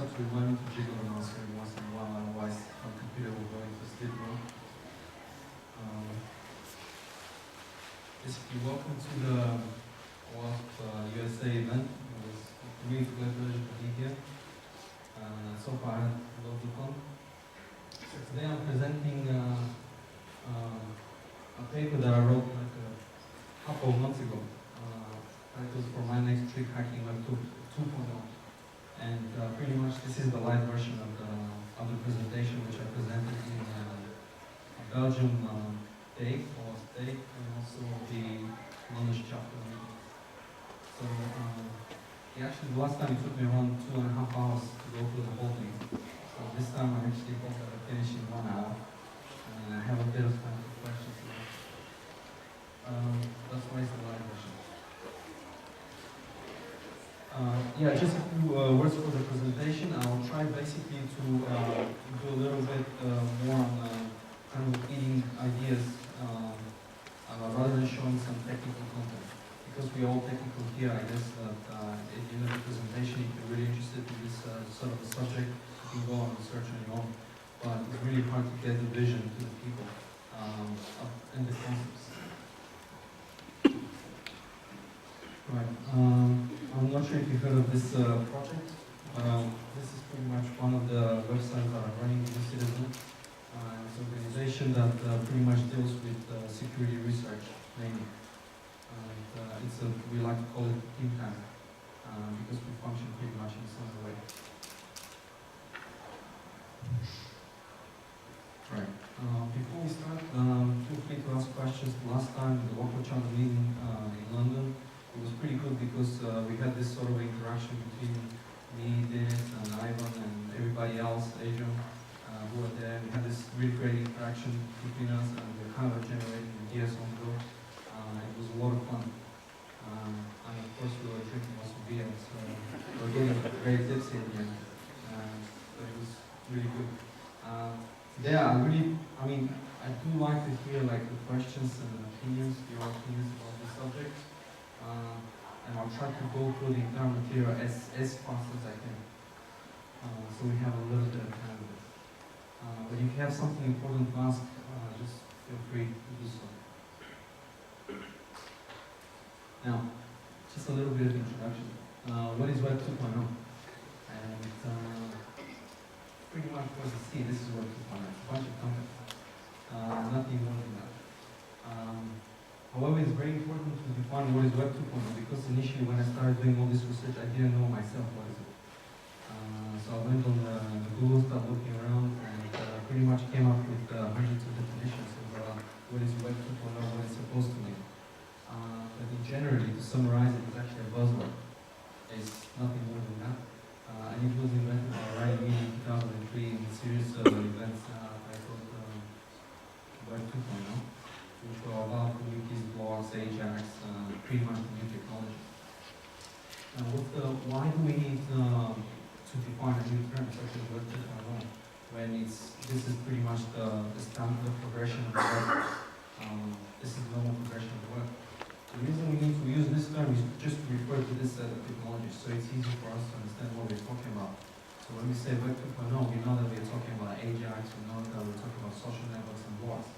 have to remind me to jiggle the mouse every once in a while, otherwise my computer will go into sleep mode. Basically, welcome to the Owasp USA event. It was a really great pleasure to be here. So far, I had loads of fun. So today I'm presenting a paper that I wrote like a couple of months ago. It was for my next trick hacking Web 2.0. And pretty much this is the live version of the presentation which I presented in Belgium Day, and also the London chapter meeting. So actually the last time it took me around 2.5 hours to go through the whole thing. So this time I actually hope that I finish in 1 hour. And I have a bit of time for questions now. That's why it's the live version. Just a few words for the presentation. I'll try basically to do a little bit more on kind of eating ideas rather than showing some technical content. Because we're all technical here, I guess that at the end of the presentation, if you're really interested in this sort of a subject, you can go and search on your own. But it's really hard to get the vision to the people and the concepts. Right. I'm not sure if you've heard of this project. This is pretty much one of the websites that are running in the citizen. It's an organization that pretty much deals with security research, mainly. We like to call it think tank, because we function pretty much in a similar way. Right. Before we start, feel free to ask questions. Last time, the local channel meeting in London, it was pretty good because we had this sort of interaction between me, Dennis, and Ivan, and everybody else, Adrian, who were there. We had this really great interaction between us, and we were kind of generating ideas on the go. It was a lot of fun. And of course, we were drinking also beer, so we were getting very tipsy in the end. But it was really good. Today, I do like to hear like the questions and opinions, your opinions about the subject. And I'll try to go through the entire material as fast as I can. So we have a little bit of time with it. But if you have something important to ask, just feel free to do so. Now, just a little bit of introduction. What is Web 2.0? And pretty much what you see, this is Web 2.0. It's a bunch of content. Nothing more than that. However, it's very important to define what is Web 2.0 because initially when I started doing all this research, I didn't know myself what is it. So I went on the Google, started looking around, and pretty much came up with hundreds of definitions of what is Web 2.0, what it's supposed to mean. But generally, to summarize it, it's actually a buzzword. It's nothing more than that. And it was invented by Ryan Meany in 2003 in a series of events titled Web 2.0. Which were about communities, blogs, Ajax, pretty much the new technology. Why do we need to define a new term such as Web 2.0 when this is pretty much the standard progression of the web? This is the normal progression of the web. The reason we need to use this term is just to refer to this set of technologies, so it's easy for us to understand what we're talking about. So when we say Web 2.0, we know that we're talking about Ajax, we know that we're talking about social networks and blogs.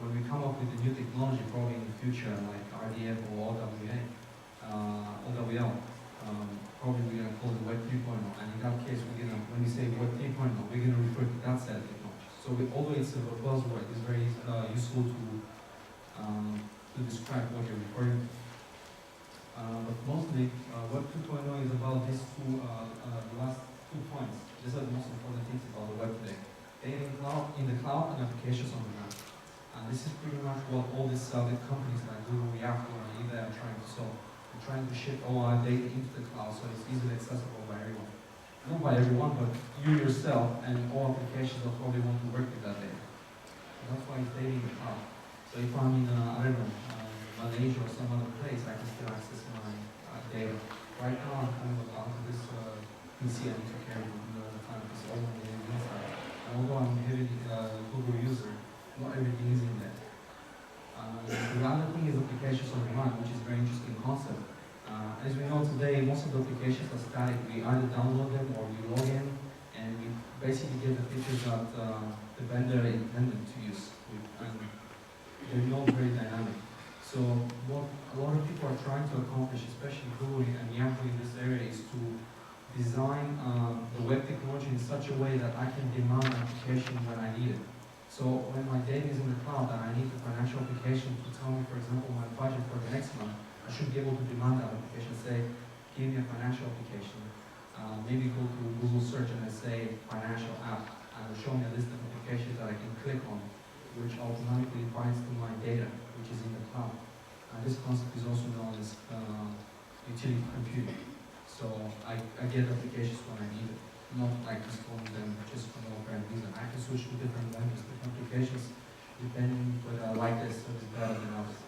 When we come up with a new technology, probably in the future, like RDF or OWL, probably we're going to call it Web 3.0. And in that case, when we say Web 3.0, we're going to refer to that set of technology. So although it's a buzzword, it's very useful to describe what you're referring to. But mostly, Web 2.0 is about these the last 2 points. These are the most important things about the web today. Data in the cloud and applications on the ground. And this is pretty much what all these companies like Google, Yahoo, and eBay are trying to solve. They're trying to ship all our data into the cloud so it's easily accessible by everyone. Not by everyone, but you yourself and all applications that probably want to work with that data. So that's why it's data in the cloud. So if I'm in, Malaysia or some other place, I can still access my data. Right now, I'm kind of out of this PC I need to carry all the time because all my data is inside. And although I'm a heavy Google user, not everything is in there. The other thing is applications on demand, which is a very interesting concept. As we know today, most of the applications are static. We either download them or we log in and we basically get the features that the vendor intended to use, and they're not very dynamic. So what a lot of people are trying to accomplish, especially Google and Yahoo in this area, is to design the web technology in such a way that I can demand an application when I need it. So when my data is in the cloud and I need the financial application to tell me, for example, my budget for the next month, I should be able to demand that application, say, give me a financial application. Maybe go to Google search and I say financial app, and it'll show me a list of applications that I can click on, which automatically binds to my data, which is in the cloud. This concept is also known as utility computing. So I get applications when I need it, not like installing them just for no apparent reason. I can switch to different languages, different applications, depending whether I like this service better than others.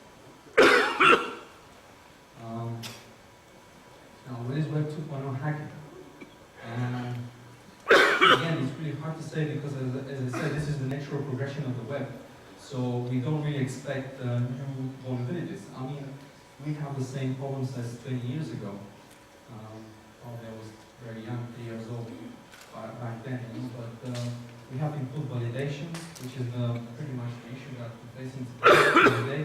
Now, what is Web 2.0 hacking? Again, it's really hard to say because, as I said, this is the natural progression of the web. So we don't really expect new vulnerabilities. I mean, we have the same problems as 20 years ago. Probably I was very young, 3 years old back then, you know, but we have input validation, which is pretty much the issue that we're facing today.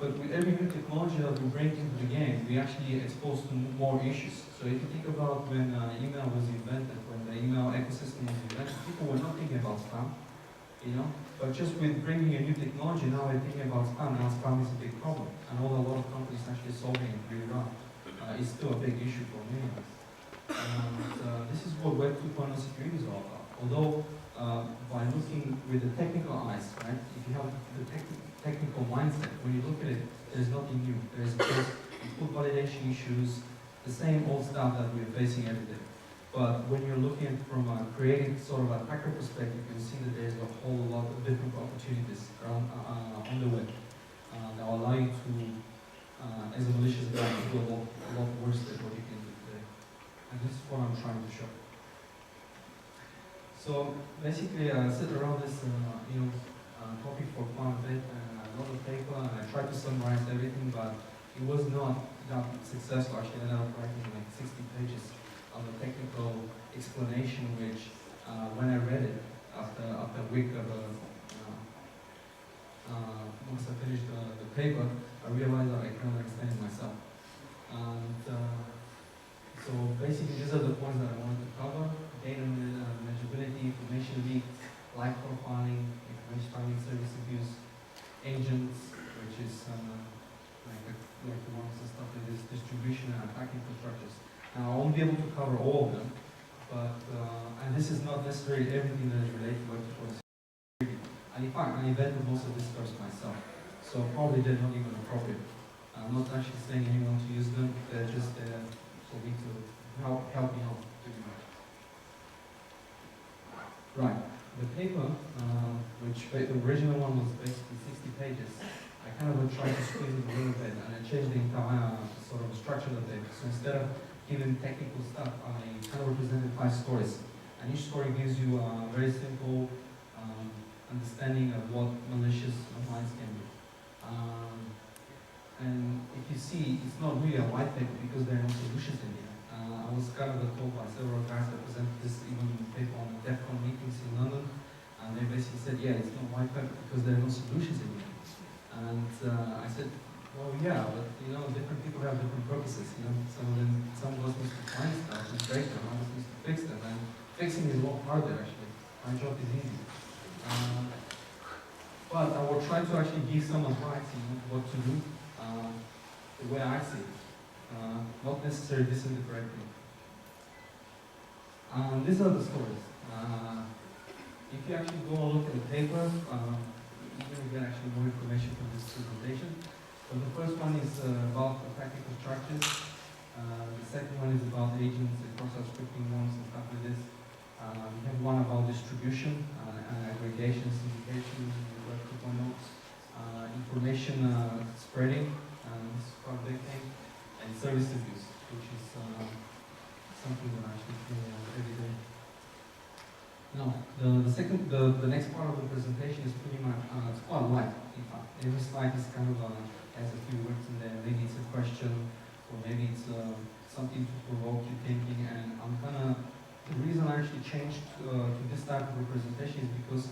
But with every new technology that we bring into the game, we actually expose to more issues. So if you think about when email was invented, when the email ecosystem was invented, people were not thinking about spam, you know. But just with bringing a new technology, now we're thinking about spam. Now spam is a big problem, and a lot of companies actually solving it really well. It's still a big issue for many of us. And this is what Web 2.0 security is all about. Although, by looking with the technical eyes, right, if you have the technical mindset, when you look at it, there's nothing new. There's just input validation issues, the same old stuff that we're facing every day. But when you're looking at it from a creative sort of attacker perspective, you see that there's a whole lot of different opportunities around, on the web that will allow you to, as a malicious guy, do a lot worse than what you can do today. And this is what I'm trying to show. So basically, I sit around this topic for quite a bit, and I wrote a paper, and I tried to summarize everything, but it was not that successful. Actually, I ended up writing like 60 pages of a technical explanation, which when I read it after a week of once I finished the paper, I realized that I cannot understand it myself. And so basically, these are the points that I wanted to cover: data manageability, information leak, live profiling, information finding, service abuse, agents, which is like the ones and stuff like this, distribution and attack infrastructures. Now, I won't be able to cover all of them, but and this is not necessarily everything that is related to Web 2.0 security. And in fact, I invented most of these terms myself, so probably they're not even appropriate. I'm not actually saying anyone to use them; they're just there for me to help me out, pretty much. Right. The paper, which the original one was basically 60 pages, I kind of tried to squeeze it a little bit, and I changed the entire sort of structure of the paper. So instead of giving technical stuff, I kind of represented 5 stories. And each story gives you a very simple understanding of what malicious minds can do. And if you see, it's not really a white paper because there are no solutions in it. I was kind of told by several guys that presented this even paper on the DEFCON meetings in London, and they basically said, yeah, it's not white paper because there are no solutions in it. And I said, well, yeah, but you know, different people have different purposes. You know, some of us needs to find stuff and break them, others needs to fix them, and fixing is a lot harder actually. My job is easy. But I will try to actually give some advice, you know, what to do, the way I see it. Not necessarily this is the correct thing. These are the stories. If you actually go and look at the paper, you're going to get actually more information from this presentation. So the first one is about attack infrastructures. The second one is about agents and cross-site scripting norms and stuff like this. We have one about distribution and aggregation, syndication, Web 2.0, information spreading, this is quite a big thing, and service abuse, which is something that I actually feel every day. Now, the next part of the presentation is pretty much, it's quite light, in fact. Every slide is kind of has a few words in there. Maybe it's a question, or maybe it's something to provoke you thinking, and I'm gonna The reason I actually changed to this type of representation is because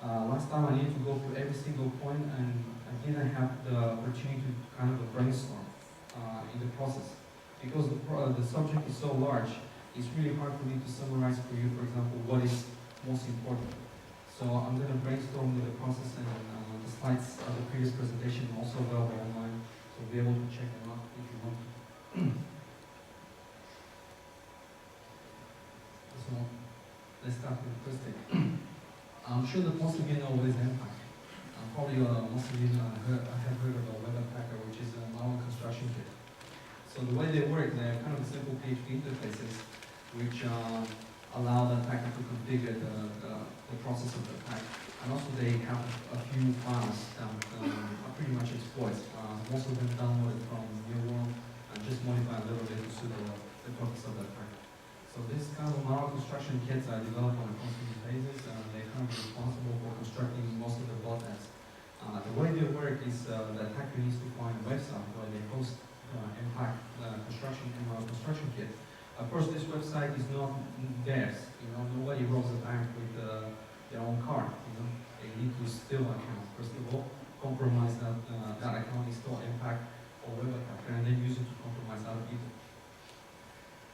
last time I needed to go through every single point and I didn't have the opportunity to kind of brainstorm in the process. Because the subject is so large, it's really hard for me to summarize for you, for example, what is most important. So I'm going to brainstorm with the process, and the slides of the previous presentation are also available online, so you'll be able to check them out if you want to. So let's start with the first thing. I'm sure that most of you know what is Impact. Probably most of you have heard of a web attacker, which is a malware construction kit. So the way they work, they're kind of simple PHP interfaces, which allow the attacker to configure the process of the attack. And also they have a few files that are pretty much exploits. Most of them downloaded from your world and just modify a little bit to suit the purpose of the attack. So this kind of malware construction kits are developed on a constant basis, and they're kind of responsible for constructing most of the botnets. The way they work is the attacker needs to find a website where they host Impact construction kit. Of course, this website is not theirs. Nobody robs a bank with their own card. They need to steal an account. First of all, compromise that account, install Impact or web attacker, and then use it to compromise other people.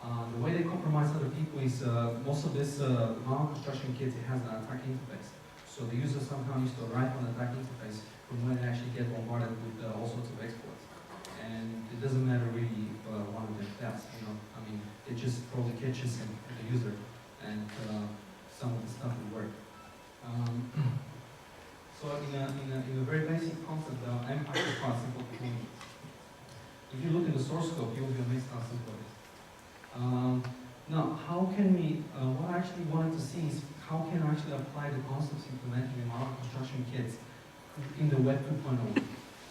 The way they compromise other people is most of this malware construction kit, it has an attack interface. So the user somehow needs to write on the attack interface from when they actually get bombarded with all sorts of exploits. And it doesn't matter really if one of them fails. It just probably catches the user, and some of the stuff will work. So in a very basic concept, Impact is quite simple to do. If you look at the source code, you'll be amazed how simple it is. Now, how can we, what I actually wanted to see is how can I actually apply the concepts implemented in our construction kits in the Web 2.0.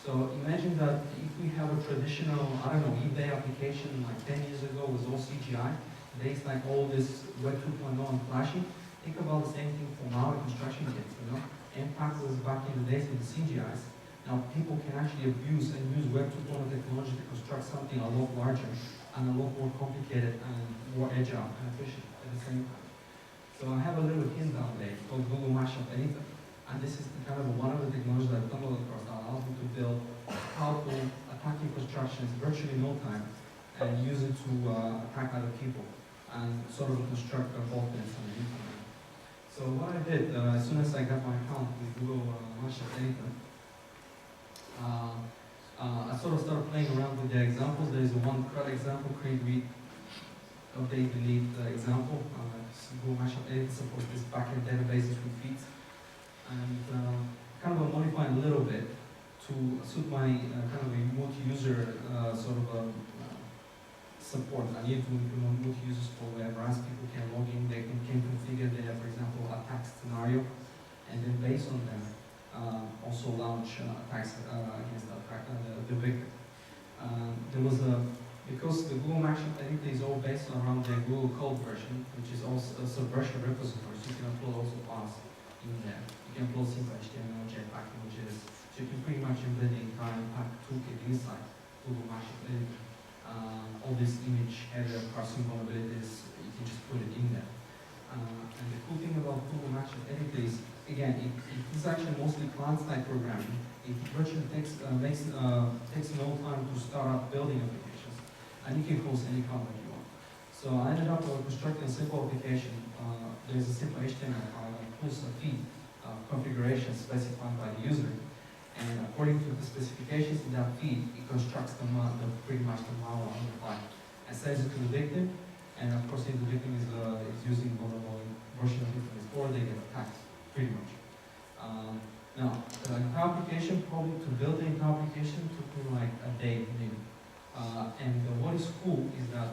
So imagine that if we have a traditional, eBay application like 10 years ago was all CGI, today it's like all this Web 2.0 and flashy. Think about the same thing for our construction kits, Impact was back in the days with the CGIs. Now people can actually abuse and use Web 2.0 technology to construct something a lot larger and a lot more complicated and more agile and efficient at the same time. So I have a little hint down there called Google Mashup Editor. And this is kind of one of the technologies that I've stumbled across that allows me to build powerful attacking constructions virtually in no time and use it to attack other people and sort of construct a botnets on the internet. So what I did, as soon as I got my account with Google Mashup Editor, I sort of started playing around with the examples. There is one CRUD example, create, read, update, delete example. Google Mashup Editor supports this backend databases with feeds. And kind of modify a little bit to suit my kind of a multi-user support. I need to implement multi-users for whereas people can log in, they can configure their, for example, attack scenario, and then based on them, also launch attacks against the victim. There was because the Google Mashup Editor is all based around the Google Code version, which is also a subversion repository, so you can upload also files in there. You can upload simple HTML, Jetpack images, so you can pretty much embed the entire Impact toolkit inside Google Mashup Editor. All these image header parsing vulnerabilities, you can just put it in there. And the cool thing about Google Mashup Editor is, again, it is actually mostly client-side programming. It virtually takes no time to start up building applications, and you can host any account that you want. So I ended up constructing a simple application. There's a simple HTML file that includes a feed configuration specified by the user, and according to the specifications in that feed, it constructs pretty much the malware on the file and sends it to the victim. And of course, if the victim is using vulnerable version of it before they get attacked, pretty much. Now, the entire application, probably to build the entire application took me like a day maybe. And what is cool is that,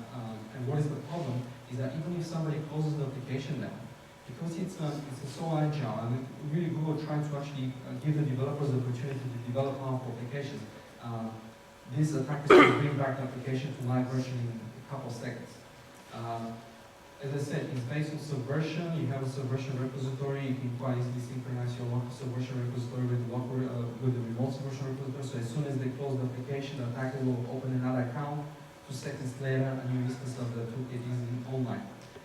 and what is the problem, is that even if somebody closes the application down, because it's so agile, and really Google tried to actually give the developers the opportunity to develop powerful applications. These attackers can bring back the application to live version in a couple of seconds. As I said, it's based on subversion. You have a subversion repository. You can quite easily synchronize your local subversion repository with the remote subversion repository. So as soon as they close the application, the attacker will open another account. 2 seconds later, a new instance of the toolkit is online.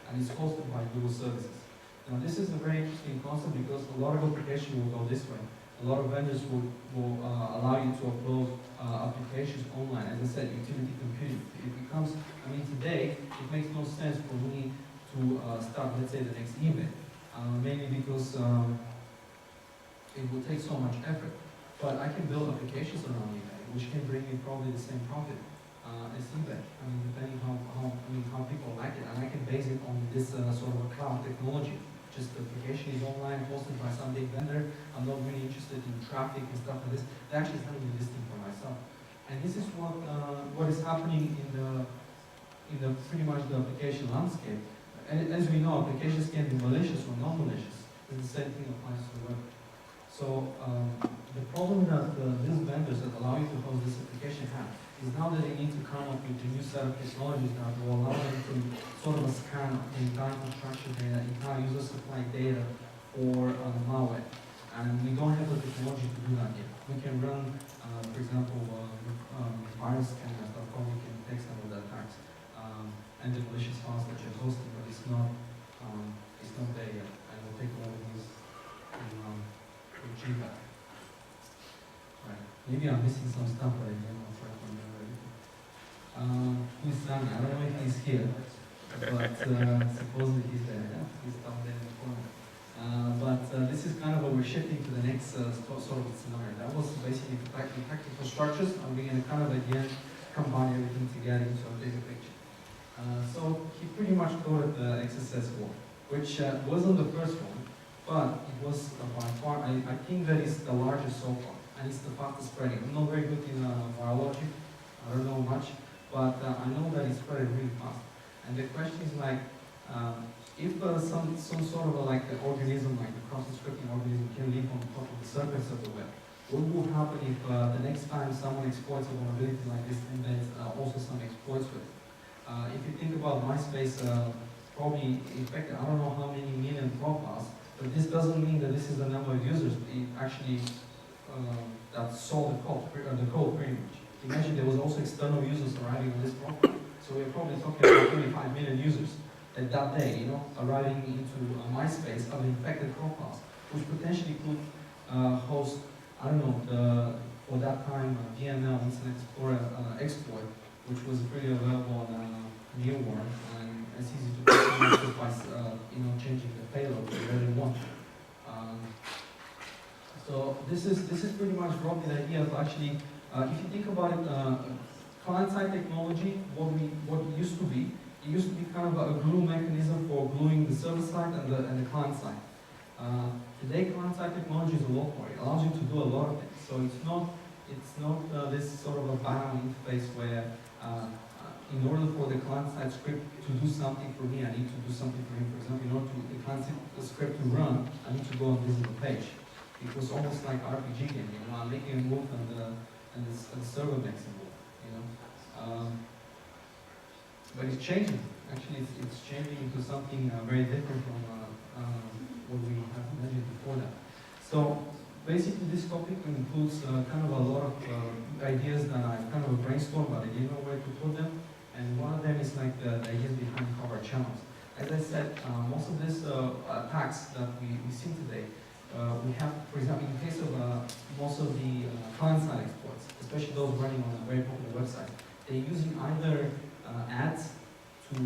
and it's hosted by Google services. Now this is a very interesting concept because a lot of applications will go this way. A lot of vendors will allow you to upload applications online. As I said, utility computing. It becomes, I mean, today, it makes no sense for me to start, let's say, the next email. Mainly because it will take so much effort. But I can build applications around eBay, which can bring me probably the same profit as eBay. I mean, depending how people like it. And I can base it on this sort of a cloud technology. Just the application is online, hosted by some big vendor. I'm not really interested in traffic and stuff like this. They're actually selling me listing for myself. And this is what is happening in the pretty much the application landscape. And as we know, applications can be malicious or non-malicious. And the same thing applies to the web. So the problem that these vendors that allow you to host this application have is now that they need to come up with a new set of technologies that will allow them to sort of scan the entire construction data, entire user supply data for malware. And we don't have the technology to do that yet. We can run, for example, virus scanners that probably can take some of the attacks and the malicious files that you're hosting, but it's not there yet. And we'll take a lot of these to achieve that. Right. Maybe I'm missing some stuff, but I don't know. Who's Sunny? I don't know if he's here, but supposedly he's there. Yeah? He's down there in the corner. But this is kind of what we're shifting to the next sort of scenario. That was basically the technical structures, and we're going to kind of again combine everything together into a bigger picture. So he pretty much coded the XSS war, which wasn't the first one, but it was by far, I think that is the largest so far, and it's the fastest spreading. I'm not very good in biology, I don't know much, but I know that it's spread really fast. And the question is like, if some sort of like an organism, like a cross-descripting organism, can live on top of the surface of the web, what will happen if the next time someone exploits a vulnerability like this and there's also some exploits with it? If you think about MySpace, probably infected, I don't know how many million profiles, but this doesn't mean that this is the number of users. It actually that saw the code pretty much. Imagine there was also external users arriving on this profile. So we're probably talking about 25 million users that day, arriving into MySpace of infected profiles, which potentially could host, I don't know, for that time, DML, Internet Explorer exploit, which was pretty available on Neowar, and it's easy to customize by changing the payload to where they want. So this is pretty much broadly the idea of actually. If you think about it, client-side technology, what it used to be, it used to be kind of a glue mechanism for gluing the server side and the client side. Today, client-side technology is a lot more. It allows you to do a lot of things. So it's not this sort of a binary interface where, in order for the client-side script to do something for me, I need to do something for him. For example, in order for the client-side script to run, I need to go and visit the page. It was almost like RPG game. I'm making a move and the server makes a move. But it's changing. Actually, it's changing into something very different from what we have imagined before that. So basically, this topic includes kind of a lot of ideas that I kind of brainstormed, but I didn't know where to put them. And one of them is like the ideas behind cover channels. As I said, most of these attacks that we see today, we have, for example, in the case of most of the client-side exploits, especially those running on a very popular website, they're using either ads to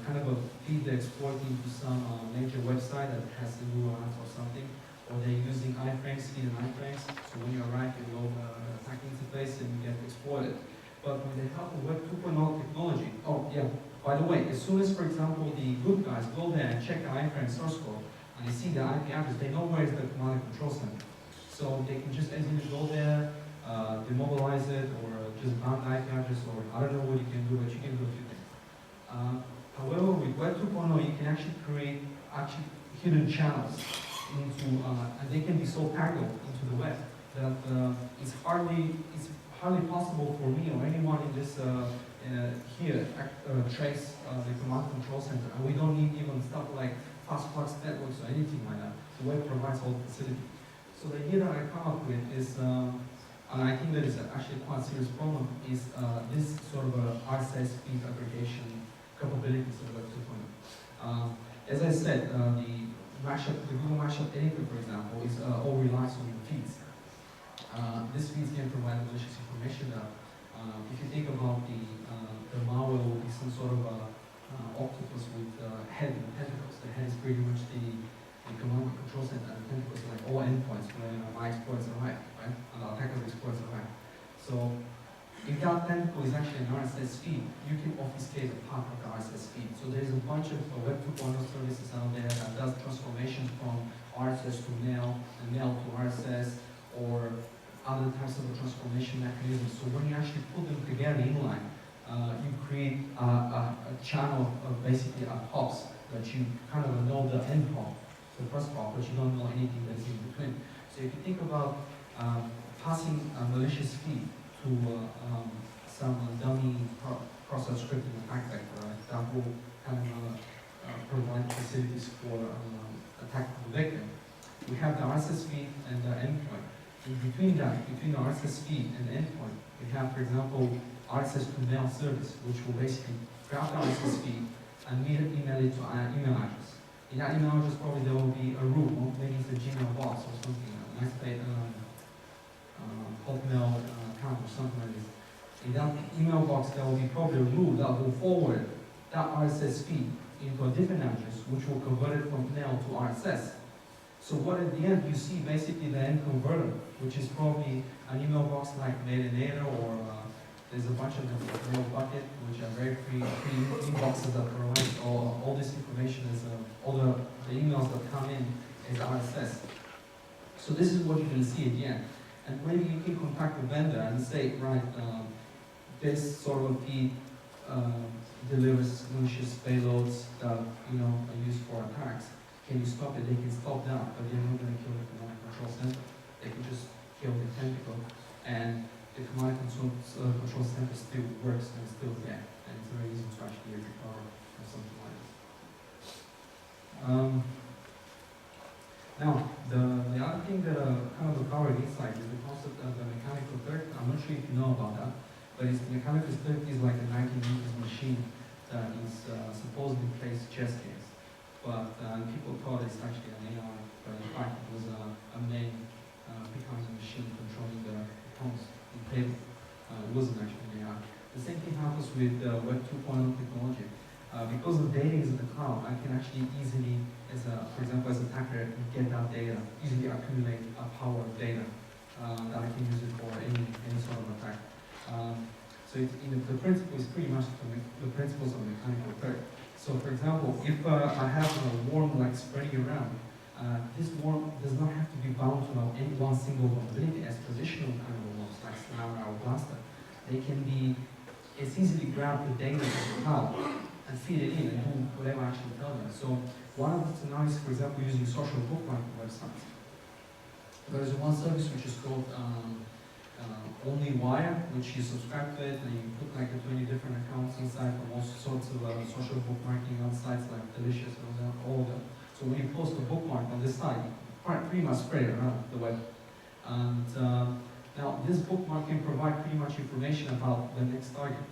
kind of feed the exploit into some major website that has a new ads or something, or they're using iframes, hidden iframes, so when you arrive, you load the attack interface and you get exploited. But with the help of Web 2.0 technology, oh yeah, by the way, as soon as, for example, the good guys go there and check the iframe source code, and they see the IP address, they know where is the command and control center. So they can just easily go there, demobilize it, or just bound the IP address, or I don't know what you can do, but you can do a few things. However, with Web 2.0, you can actually create hidden channels into, and they can be so tangled into the web that it's hardly possible for me or anyone in this here trace the command control center. And we don't need even stuff like fast flux networks or anything like that. The web provides all the facility. So the idea that I come up with is, and I think that is actually quite a serious problem, is this sort of a RSS feed aggregation capabilities of Web 2.0. As I said, the Google Mashup editor, for example, is all relies on the feeds. This feeds can provide malicious information that, if you think about the malware will be some sort of a octopus with head and tentacles. The head is pretty much the command and control center, and the tentacles are like all endpoints where my exploits are right? And the attacker's exploits are right. So if that tentacle is actually an RSS feed, you can obfuscate a part of the RSS feed. So there's a bunch of Web 2.0 services out there that does transformation from RSS to mail, and mail to RSS, or other types of transformation mechanisms. So when you actually put them together inline, you create a channel of basically a hops that you kind of know the end hop, the first hop, but you don't know anything that's in between. So if you think about passing a malicious feed to some dummy process scripting attack vector, that will kind of provide facilities for attack the victim. We have the RSS feed and the endpoint. In between that, between the RSS feed and the endpoint, we have, for example, RSS to mail service, which will basically grab the RSS feed and email it to an email address. In that email address, probably there will be a root, or maybe it's a Gmail box or something, a nice Hotmail account or something like this. In that email box, there will be probably a root that will forward that RSS feed into a different address, which will convert it from mail to RSS. So what at the end you see basically the end converter, which is probably an email box like Metadata, or there's a bunch of them, mail bucket, which are very free inboxes that provide all this information as all the emails that come in as RSS. So this is what you can see at the end. And maybe you can contact the vendor and say, right, this sort of feed delivers malicious payloads that are used for attacks. Can you stop it? They can stop that, but they're not going to kill the command and control center. They can just kill the tentacle, and the command and control center still works and still there, and it's very easy to actually recover or something like this. Now, the other thing that kind of covered inside is the concept of the mechanical Turk. I'm not sure if you know about that, but the mechanical Turk is like a 1980s machine that is supposedly plays chess games. But people thought it's actually an AI, but in fact it was a main becoming a machine controlling the pawns in table. It wasn't actually an AI. The same thing happens with Web 2.0 technology. Because the data is in the cloud, I can actually easily, for example, as an attacker, get that data, easily accumulate a power of data that I can use it for any sort of attack. So the principle is pretty much the principles of mechanical Turk. So, for example, if I have a worm like spreading around, this worm does not have to be bound to any one single vulnerability as traditional kind of worms like Slammer or Blaster. They can be, it's easily grab the data from the cloud and feed it in and do whatever I actually tell them. So, one of the scenarios, for example, using social bookmarking websites. There is one service which is called Only Wire, which you subscribe to it and you put like 20 different accounts inside from all sorts of social bookmarking on sites like Delicious and all of them. So when you post a bookmark on this site, you pretty much spread it around the web. And now this bookmark can provide pretty much information about the next target.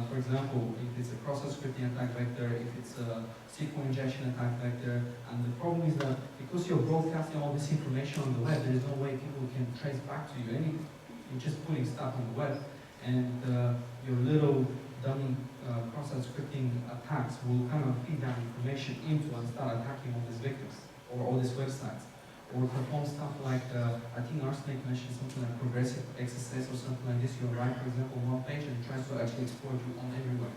For example, if it's a cross-site scripting attack vector, if it's a SQL injection attack vector, and the problem is that because you're broadcasting all this information on the web, there is no way people can trace back to you anything. You're just putting stuff on the web, and your little dummy cross-site scripting attacks will kind of feed that information into and start attacking all these victims or all these websites, or perform stuff like I think Arsenic mentioned something like progressive XSS or something like this. You'll write, for example, one page and tries to actually exploit you on everywhere.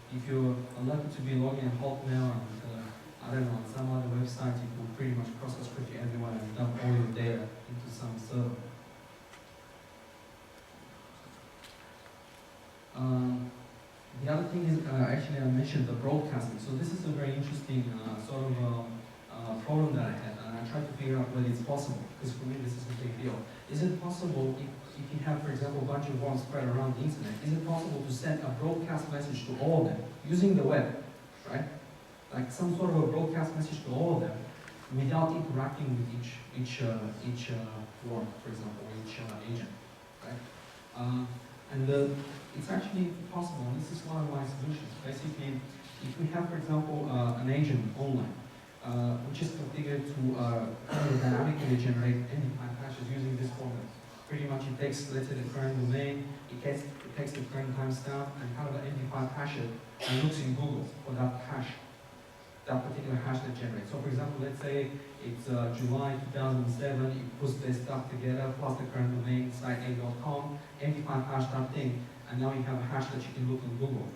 If you're unlucky to be logging in Hotmail and I don't know, on some other website, you will pretty much cross-site script you everywhere and dump all your data into some server. The other thing is, actually I mentioned the broadcasting. So this is a very interesting sort of problem that I had, and I tried to figure out whether it's possible, because for me this is a big deal. Is it possible, if you have, for example, a bunch of worms spread around the internet, is it possible to send a broadcast message to all of them, using the web, right? Like some sort of a broadcast message to all of them, without interacting with each worm, for example, or each agent, right? It's actually possible, and this is one of my solutions. Basically, If we have, for example, an agent online, which is configured to kind of dynamically generate any-time hashes using this formula. Pretty much it takes, let's say, the current domain, it takes the current timestamp and kind of identifies hash it and looks in Google for that hash, that particular hash that generates. So for example, let's say it's July 2007, it puts this stuff together, plus the current domain, site8.com, MD5 hash that thing, and now you have a hash that you can look in Google.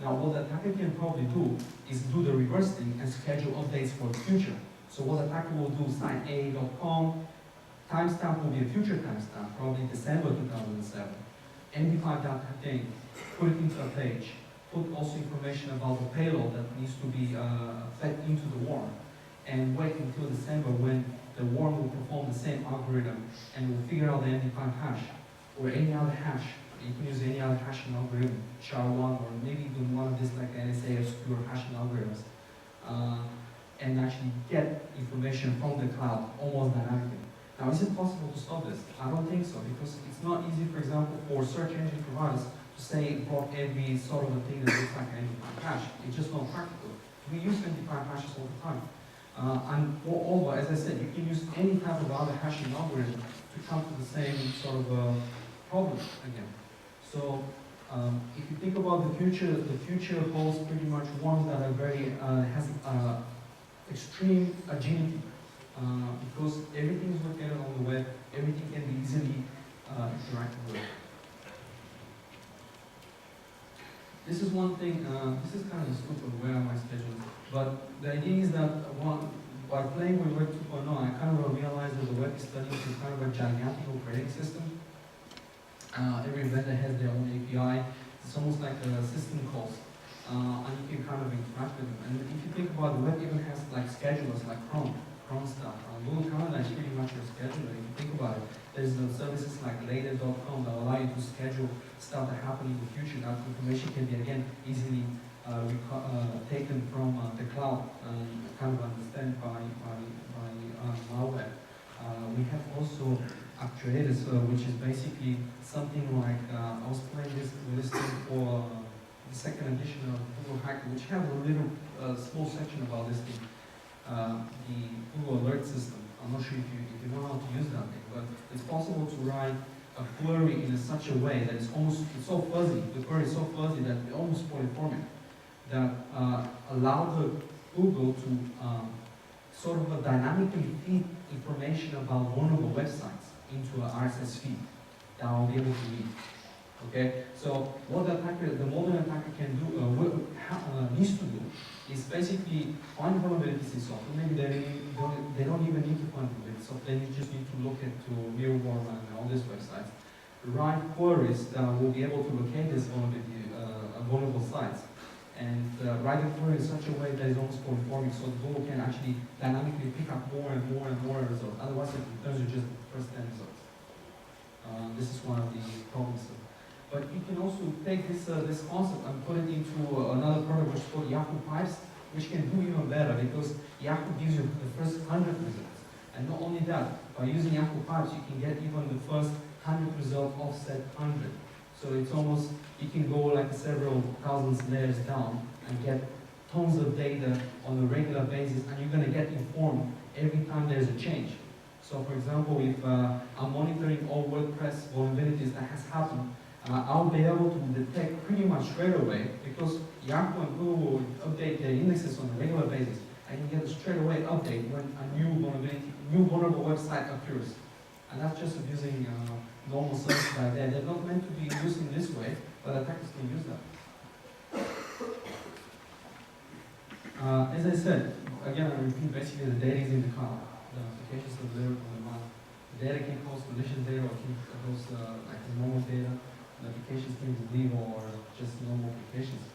Now what the attacker can probably do is do the reverse thing and schedule updates for the future. So what the attacker will do, site8.com, timestamp will be a future timestamp, probably December 2007. MD5 that thing, put it into a page, put also information about the payload that needs to be fed into the worm, and wait until December when the worm will perform the same algorithm and will figure out the MD5 hash, or any other hash. You can use any other hashing algorithm, SHA-1, or maybe even one of these like NSA obscure hashing algorithms, and actually get information from the cloud almost dynamically. Now, is it possible to stop this? I don't think so, because it's not easy, for example, for search engine providers to say block every sort of a thing that looks like an MD5 hash. It's just not practical. We use MD5 hashes all the time. And moreover, as I said, you can use any type of other hashing algorithm to come to the same sort of problem again. So, if you think about the future holds pretty much ones that are very, has extreme agility. Because everything is located on the web, everything can be easily interacted with. This is one thing, this is kind of stupid where am I scheduled, but the idea is that by playing with Web 2.0, I kind of realized that the web is turning into kind of a gigantic operating system. Every vendor has their own API. It's almost like a system calls, and you can kind of interact with them. And if you think about it, the web even has like schedulers like Chrome stuff. Google Calendar is pretty much your scheduler. If you think about it, there's services like later.com that allow you to schedule stuff that happen in the future. That information can be again easily taken from the cloud and kind of understood by malware. We have also actuators, which is basically something like I was playing this thing for the second edition of Google Hacker, which have a little small section about this thing. The Google Alert system. I'm not sure if you know how to use that thing, but it's possible to write a query in such a way that it's so fuzzy, the query is so fuzzy that it's almost polyformic, that allow the Google to sort of dynamically feed information about vulnerable websites into an RSS feed that I'll be able to read. Okay, so what the modern attacker can do, needs to do, is basically find vulnerabilities in software. Maybe they don't even need to find vulnerabilities, so they just need to look into Mirrorworm and all these websites. Write queries that will be able to locate these vulnerable sites, and write the query in such a way that is almost polyformic, so Google can actually dynamically pick up more and more and more results. Otherwise, it returns you just the first 10 results. This is one of the problems. But you can also take this concept and put it into another product which is called Yahoo Pipes, which can do even better because Yahoo gives you the first 100 results. And not only that, by using Yahoo Pipes, you can get even the first 100 results offset 100. So it's almost, you can go like several thousands layers down and get tons of data on a regular basis, and you're going to get informed every time there's a change. So for example, if I'm monitoring all WordPress vulnerabilities that has happened, I'll be able to detect pretty much straight away, because Yahoo and Google will update their indexes on a regular basis. I can get a straight away update when a new vulnerable website appears. And that's just using normal services like that. They're not meant to be used in this way, but attackers can use that. As I said, again, I repeat, basically the data is in the cloud. The applications are there on the map. The data can host malicious data or can host like the normal data. The applications can be leave or just normal applications.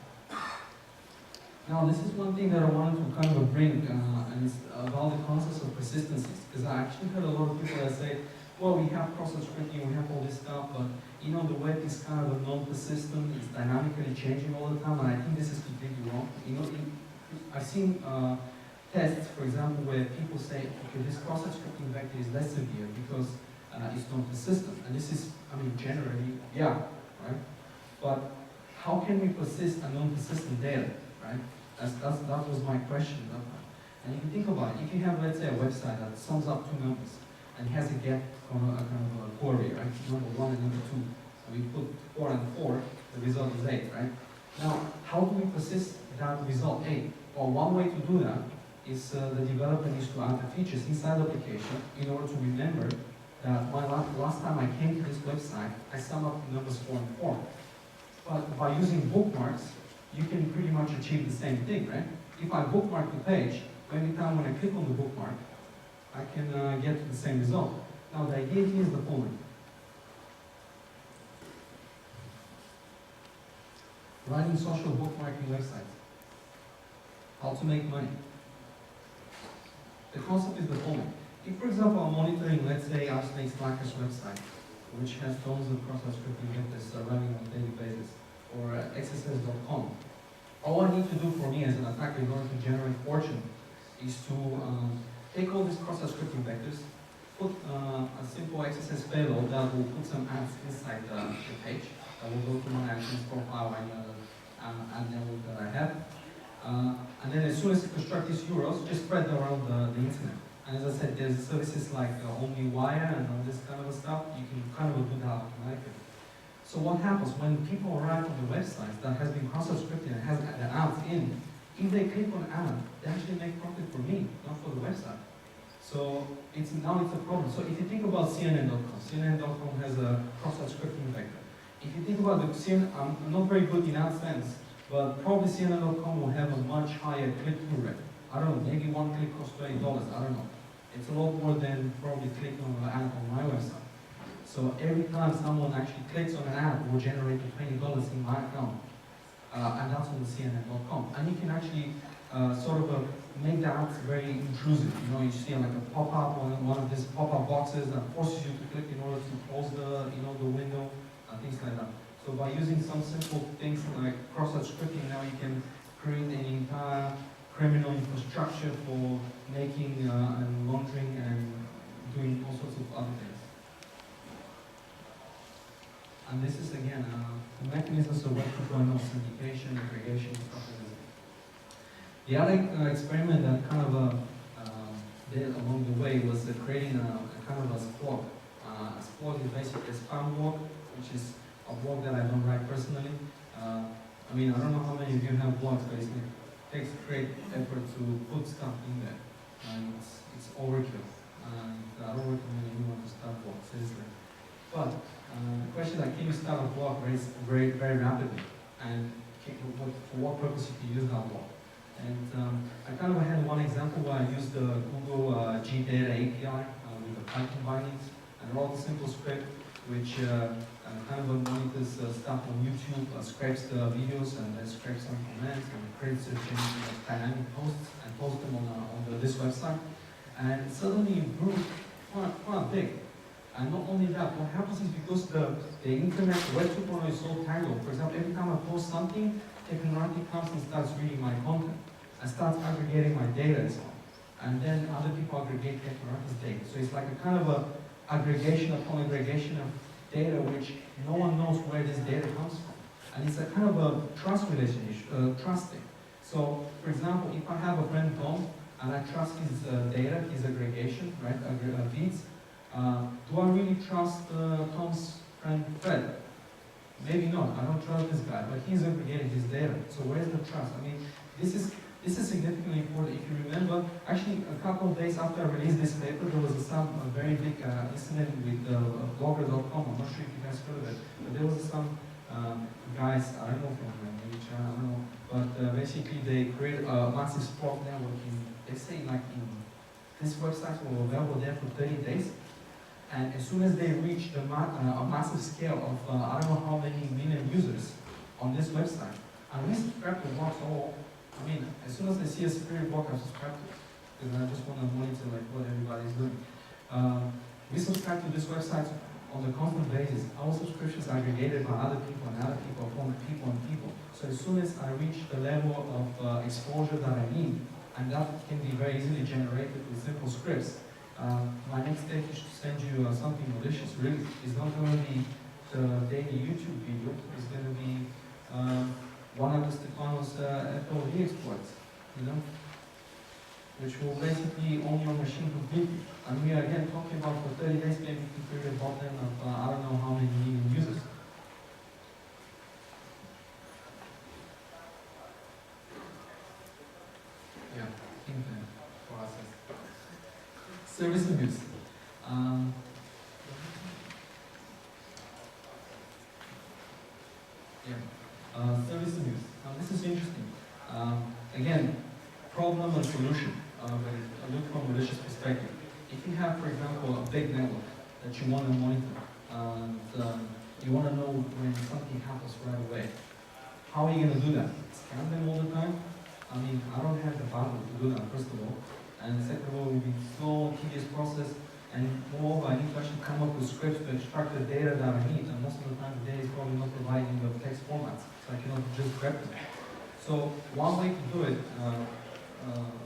Now, this is one thing that I wanted to kind of bring, and it's about the concepts of persistencies. Because I actually heard a lot of people that say, well, we have process scripting, we have all this stuff, but you know, the web is kind of a non-persistent, it's dynamically changing all the time, and I think this is completely wrong. You know, I've seen tests, for example, where people say, okay, this process scripting vector is less severe because it's non-persistent. And this is, I mean, generally, yeah, right? But how can we persist a non-persistent data, right? That was my question. And if you think about it, if you have, let's say, a website that sums up two numbers and has a get kind of a query, right? Number 1 and number 2. So we put 4 and 4, the result is 8, right? Now, how do we persist that result 8? Well, one way to do that is the developer needs to add the features inside the application in order to remember that last time I came to this website, I sum up the numbers 4 and 4. But by using bookmarks, you can pretty much achieve the same thing, right? If I bookmark the page, every time when I click on the bookmark, I can get to the same result. Now the idea here is the following. Running social bookmarking websites. How to make money. The concept is the following. If, for example, I'm monitoring, let's say, our Snake Slacker's website, which has tons of cross-site scripting vectors running on a daily basis, or XSS.com, all I need to do for me as an attacker in order to generate fortune is to take all these cross-site scripting vectors, put a simple XSS payload that will put some ads inside the page, that will go to my actions profile and ad network that I have. And then as soon as you construct these URLs, just spread them around the internet. And as I said, there's services like OmniWire and all this kind of stuff. You can kind of do that automatically. So what happens when people arrive on the website that has been cross-site scripted and has the ads in, if they click on ad, they actually make profit for me, not for the website. So now it's a problem. So if you think about CNN.com, CNN.com has a cross-site scripting vector. If you think about the CNN, I'm not very good in that sense, but probably CNN.com will have a much higher click-through rate. I don't know, maybe one click costs $20, I don't know. It's a lot more than probably clicking on an ad on my website. So every time someone actually clicks on an ad, will generate $20 in my account. And that's on the CNN.com. And you can actually make the ads very intrusive. You know, you see like a pop-up on one of these pop-up boxes that forces you to click in order to close the window, and things like that. So by using some simple things like cross-site scripting, now you can create an entire criminal infrastructure for making and laundering and doing all sorts of other things. And this is again the mechanisms of Web 2.0 syndication, aggregation, stuff like that. The other experiment that kind of did along the way was creating a kind of a squawk. A squawk is basically a spam blog, which is a blog that I don't write personally. I mean, I don't know how many of you have blogs, but it takes great effort to put stuff in there, and it's overkill. And I don't recommend anyone to start blogs, seriously. But the question is, can you start a blog very, very rapidly? And for what purpose you can use that blog? And I kind of had one example where I used the Google GData API with the Python bindings, and wrote a simple script which kind of monitors stuff on YouTube, scrapes the videos and then scrapes some comments and creates dynamic posts and posts them on this website. And suddenly it grew quite big. And not only that, what happens is because the internet, Web 2.0 is so tangled. For example, every time I post something, Technorati comes and starts reading my content and starts aggregating my data and so on. And then other people aggregate Technorati's data. So it's like a kind of a aggregation upon aggregation of data which no one knows where this data comes from. And it's a kind of a trust relationship, trust thing. So, for example, if I have a friend Tom and I trust his data, his aggregation, right, feeds, do I really trust Tom's friend Fred? Maybe not. I don't trust this guy, but he's aggregating his data. So where's the trust? I mean, this is significantly important. If you remember, actually a couple of days after I released this paper, there was a very big incident with blogger.com. I'm not sure if you guys heard of it, but there was some guys, I don't know from maybe China, I don't know, but basically they created a massive sport network they say like in this website were available there for 30 days. And as soon as they reached a massive scale of I don't know how many million users on this website, and we subscribe to blogs all. I mean, as soon as I see a superior blog, I subscribe to it, because I just want to monitor like what everybody's doing. We subscribe to this website on a constant basis. Our subscriptions are aggregated by other people and other people upon people and people. So as soon as I reach the level of exposure that I need, and that can be very easily generated with simple scripts, my next step is to send you something malicious. Really, it's not going to be the daily YouTube video. It's going to be one of the Stefano's FOV exploits, you know, which will basically own your machine completely. And we are again talking about for 30 days maybe to create a botnet of I don't know how many million users. Yeah, infinite process. Service abuse. Service abuse. Now this is interesting. Again, problem and solution. When I look from a malicious perspective. If you have, for example, a big network that you want to monitor, and you want to know when something happens right away, how are you going to do that? Scan them all the time? I mean, I don't have the bandwidth to do that, first of all. And second of all, it will be slow, tedious process. And moreover, I need to actually come up with scripts to extract the data that I need. And most of the time, the data is probably not providing the text formats, so I cannot just grab them. So one way to do it,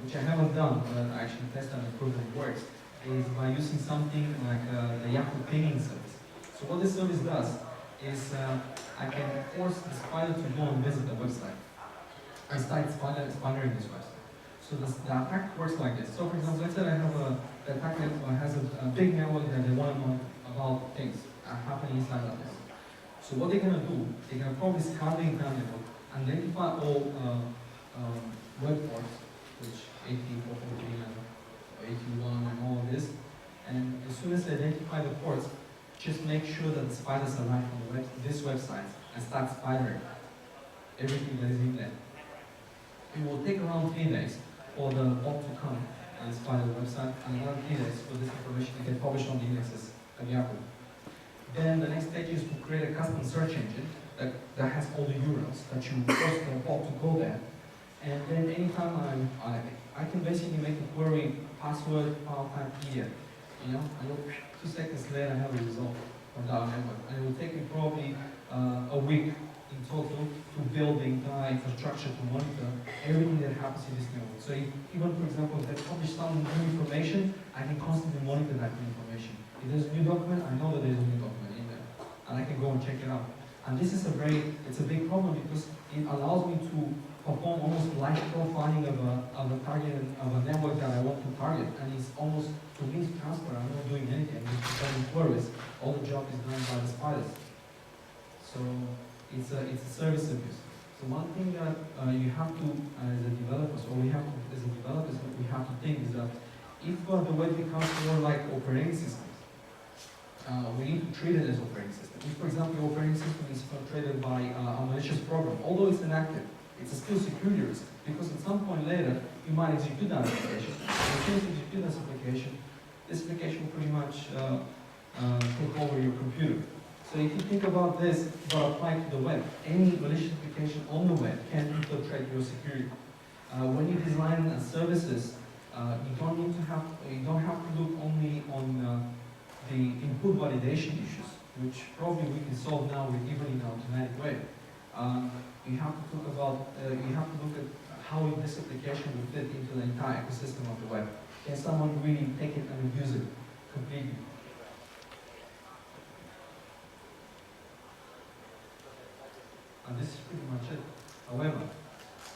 which I haven't done, but I actually tested and proved it works, is by using something like the Yahoo pinging service. So what this service does is I can force the spider to go and visit the website. I start spidering this website. So the attack works like this. So for example, let's say I have the attacker has a big network that they want to know about things happening inside of this. So what they're going to do, they're going to probably scan the entire network, identify all web ports, which 80, 443, and 81, and all of this. And as soon as they identify the ports, just make sure that the spiders arrive on this website and start spidering everything that is in there. It will take around 3 days for the bot to come and spider the website, and another 3 days for this information to get published on the indexes at Yahoo. Then the next stage is to create a custom search engine that has all the URLs that you force the bot to go there. And then anytime I can basically make a query, password, file type PDF, you know, and 2 seconds later I have a result from that network. And it will take me probably a week in total to build the entire infrastructure to monitor everything that happens in this network. So even, for example, if they publish some new information, I can constantly monitor that new information. If there's a new document, I know that there's a new document in there, and I can go and check it out. And this is it's a big problem because it allows me to perform almost live profiling of a target, of a network that I want to target. And it's almost, to me, it's transparent. I'm not doing anything. I'm just performing queries. All the job is done by the spiders. So it's a service abuse. So one thing that you have to, as a developers, or we have to, as a developers, what we have to think is that if the web becomes more like operating systems, we need to treat it as operating system. If, for example, your operating system is perpetrated by a malicious program, although it's inactive, it's still security risk, because at some point later, you might execute that application. And if you execute this application will pretty much take over your computer. So if you think about this, but apply to the web, any malicious application on the web can infiltrate your security. When you design services, you don't have to look only on the input validation issues, which probably we can solve now with even in an automatic way. You have to talk about, you have to look at how this application will fit into the entire ecosystem of the web. Can someone really take it and use it completely? And this is pretty much it. However,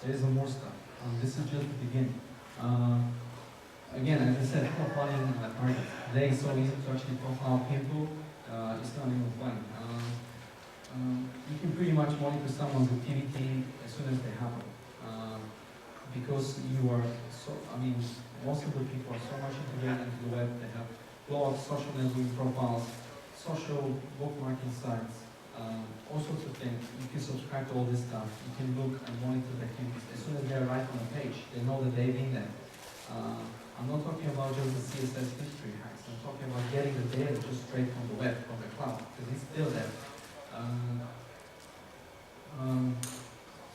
there is more stuff. This is just the beginning. Again, as I said, profiling targets. Today it's so easy to actually profile people. It's not even fun. You can pretty much monitor someone's activity as soon as they happen. Because you are so, most of the people are so much integrated into the web. They have blogs, social networking profiles, social bookmarking sites, all sorts of things. You can subscribe to all this stuff. You can look and monitor the activities. As soon as they arrive on the page, they know that they've been there. I'm not talking about just the CSS history hacks. I'm talking about getting the data just straight from the web, from the cloud, because it's still there.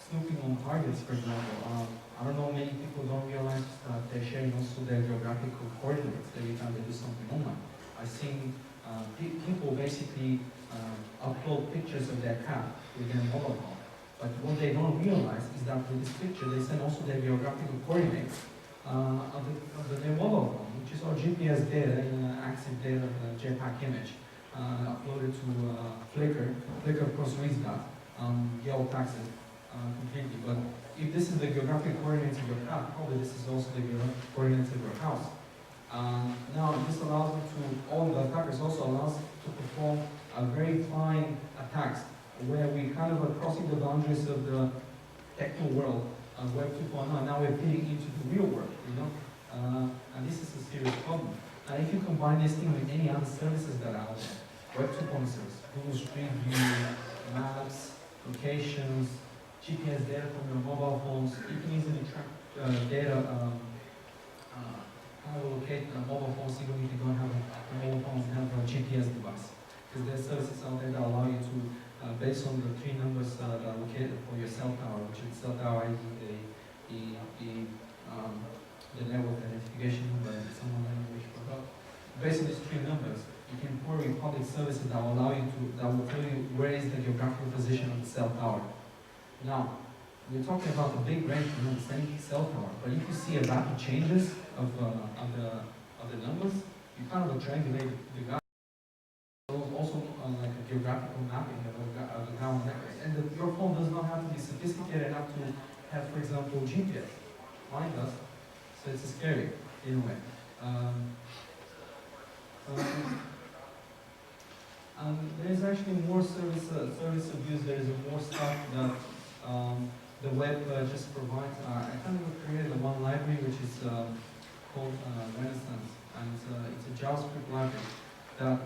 Snooping on targets, for example. I don't know, many people don't realize that they're sharing also their geographical coordinates every time they do something online. I've seen people basically upload pictures of their cat with their mobile phone. But what they don't realize is that with this picture, they send also their geographical coordinates of their mobile phone, which is all GPS data in active data of the JPEG image, uploaded to Flickr. Flickr, of course, reads that, geotags it, completely. But if this is the geographic coordinates of your path, probably this is also the geographic coordinates of your house. Now, this allows you to, all the attackers also allows to perform a very fine attacks where we kind of are crossing the boundaries of the techno world of Web 2.0. Now we're fitting into the real world, you know, and this is a serious problem. And if you combine this thing with any other services that are out there, Web 2.0 services, Google Street View, maps, locations, GPS data from your mobile phones, you can easily track data, how to locate mobile phones even if you don't have a mobile phone and have a GPS device. Because there's services out there that allow you to, based on the three numbers that are located for your cell tower, which is cell tower ID, the network identification number, and someone which forgot. Based on these three numbers, you can query public services that will allow you to, that will tell you where is the geographical position of the cell tower. Now, we're talking about the big range from the same cell tower, but if you see a rapid changes of the numbers, you kind of triangulate the guy. Also like a geographical mapping of the ground network. And your phone does not have to be sophisticated enough to have, for example, GPS. Mine does, so it's scary in a way. And there's actually more service abuse. There is more stuff that the web just provides. I kind of created one library which is called Renaissance, and it's a JavaScript library. That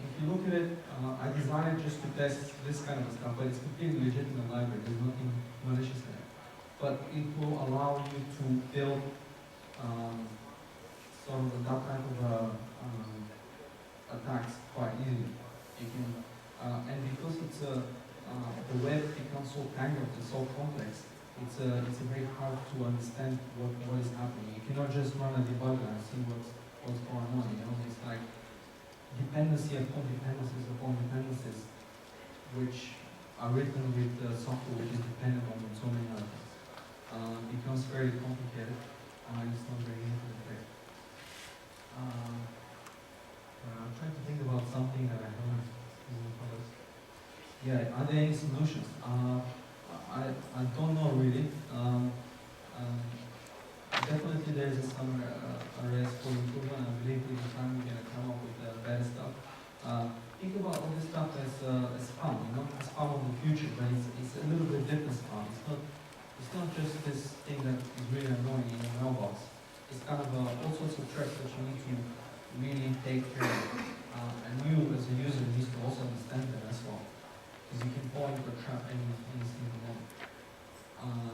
if you look at it, I designed it just to test this kind of stuff, but it's completely legitimate library. There's nothing malicious in it. But it will allow you to build sort of that type of attacks quite easily. You can, and because it's the web becomes so tangled and so complex, it's very hard to understand what is happening. You cannot just run a debugger and see what's going on. You know, it's like dependency upon dependencies, which are written with software which is dependent on so many other things. Becomes very complicated, and it's not very easy to fix. I'm trying to think about something that I haven't covered. Yeah, are there any solutions? I don't know really. Definitely there is some areas for improvement. I believe with time we're going to come up with better stuff. Think about all this stuff as spam, you know, spam of the future, but it's a little bit different spam. It's not just this thing that is really annoying in your mailbox. It's kind of all sorts of threats that you need to really take care of. And you as a user needs to also understand that as well. Because you can fall into a trap any single moment.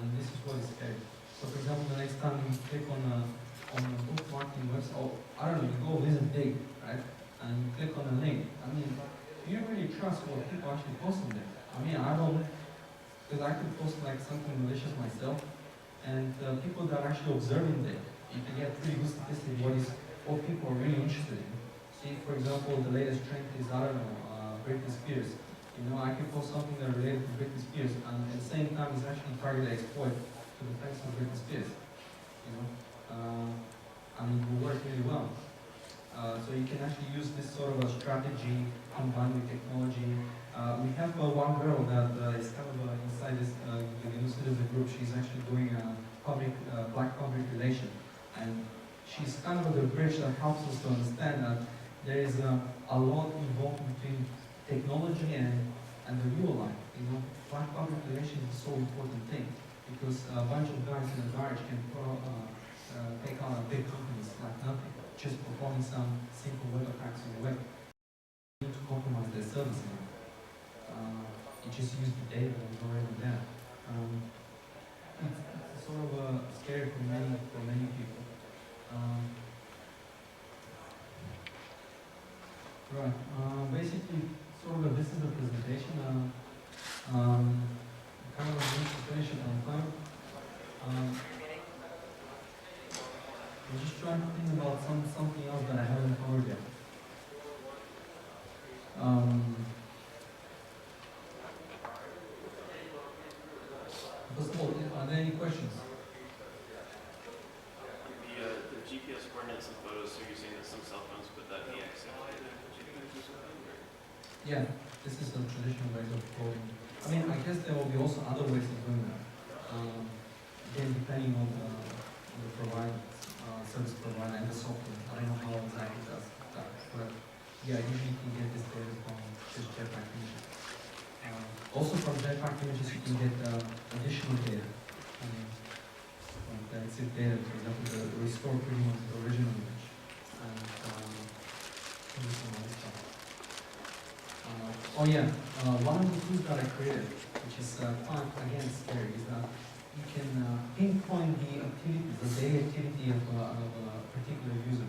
And this is what is scary. So for example, the next time you click on a bookmarking website, or I don't know, you go visit Big, right? And you click on a link. I mean, do you really trust what people actually post on there? I mean, I don't, because I could post like something malicious myself, and people that are actually observing there, you can get pretty good statistics what people are really interested in. See, for example, the latest trend is, I don't know, Britney Spears. You know, I can post something that related to Britney Spears, and at the same time, it's actually targeted exploit to the thanks of Britney Spears. You know, I mean, it will work really well. So you can actually use this sort of a strategy combined with technology. We have one girl that is kind of inside this the new citizen group. She's actually doing black public relation, and she's kind of the bridge that helps us to understand that there is a lot involved between technology and the real life. You know, black public relations is a so important thing because a bunch of guys in a garage can take on a big companies like nothing, just performing some simple web attacks on the web. You need to compromise their service. You just use the data that is already there. It's sort of scary for many people. Right. Basically, sort of this is the presentation. Kind of need to finish it on time. I'm just trying to think about something else that I haven't covered yet. First of all, are there any questions? The GPS coordinates and photos, so you're saying that some cell phones put that EX in. Yeah, this is a traditional way of coding. I mean, I guess there will be also other ways of doing that. Again, depending on the provider, service provider and the software. I don't know how exactly does that, but yeah, usually you can get this data from just Jetpack images. Also from Jetpack images, you can get additional data. Like exit data, for example, the restore pretty much the original image. And some other stuff. Oh yeah, one of the tools that I created, which is quite again scary, is that you can pinpoint the activity, the daily activity of a particular user.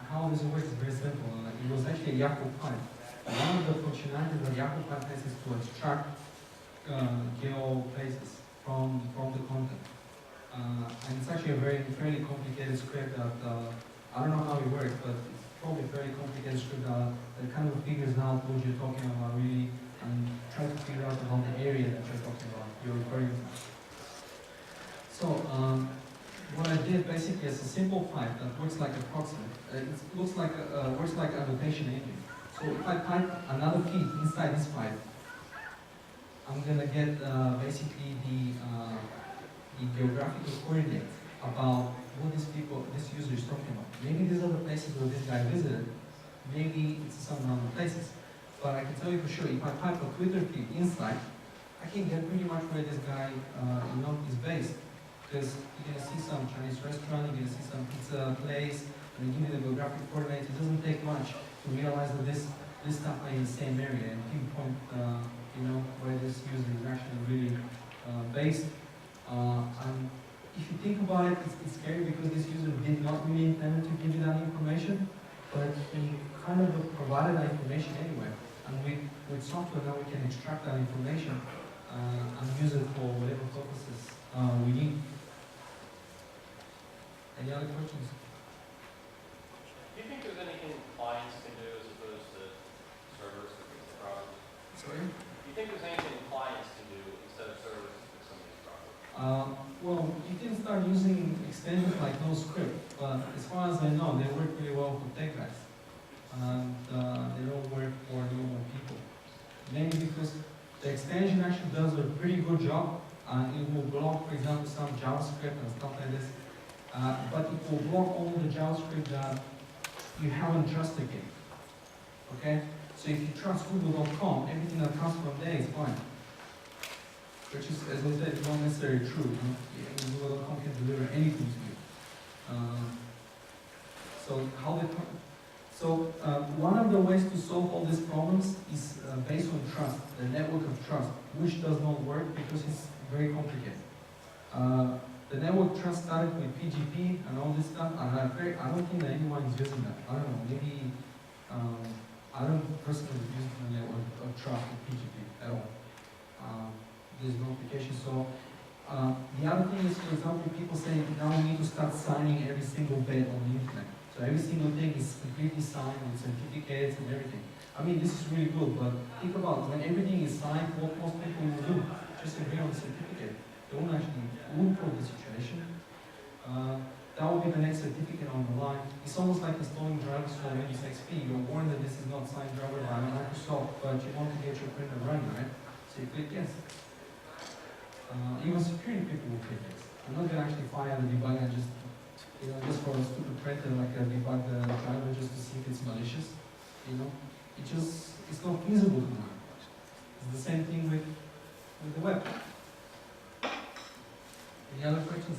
How this works is very simple. It was actually a Yahoo pipe. One of the functionalities that Yahoo pipe has is to extract geo places from the content. And it's actually a fairly complicated script that I don't know how it works, but it's probably a very complicated script that kind of figures out what you're talking about really and tries to figure out about the area that you're talking about, you're referring to. So what I did basically is a simple pipe that works like a proxy. It looks like works like an annotation engine. So if I type another feed inside this pipe, I'm gonna get basically the geographical coordinates about what this user is talking about. Maybe these are the places where this guy visited. Maybe it's some other places. But I can tell you for sure, if I type a Twitter feed inside, I can get pretty much where this guy is based. Because you're going to see some Chinese restaurant, you're going to see some pizza place, and they give you the geographic coordinates. It doesn't take much to realize that this stuff are in the same area and pinpoint where this user is actually really based. And if you think about it, it's scary because this user did not really intend to give you that information, but he kind of provided that information anyway. And with software now we can extract that information and use it for whatever purposes we need. Any other questions? Do you think there's anything clients can do as opposed to servers to fix the problem? Sorry? Do you think there's anything clients can do instead of servers to fix some of these problems? Well, you can start using extensions like NoScript, but as far as I know, they work really well for tech guys. And they don't work for normal people. Mainly because the extension actually does a pretty good job. It will block, for example, some JavaScript and stuff like this. But it will block all the JavaScript that you haven't trusted yet. Okay? So if you trust Google.com, everything that comes from there is fine. Which is, as I said, not necessarily true. Google.com can deliver anything to you. One of the ways to solve all these problems is based on trust, the network of trust, which does not work because it's very complicated. The network trust started with PGP and all this stuff, and I don't think that anyone is using that. I don't know, maybe, I don't personally use the network of trust with PGP at all. There's no application. So the other thing is, for example, people say now we need to start signing every single bit on the internet. So every single thing is completely signed with certificates and everything. I mean, this is really good, but think about when everything is signed, what most people will do, just agree on the certificate. They won't actually improve the situation. That will be the next certificate on the line. It's almost like installing drivers for Windows XP. You're warned that this is not signed driver by Microsoft, but you want to get your printer running, right? So you click yes. Even security people will click yes. I'm not going to actually fire the debugger just for a stupid printer, like a debug the driver just to see if it's malicious. It's not feasible to do. It's the same thing with the web. Any other questions?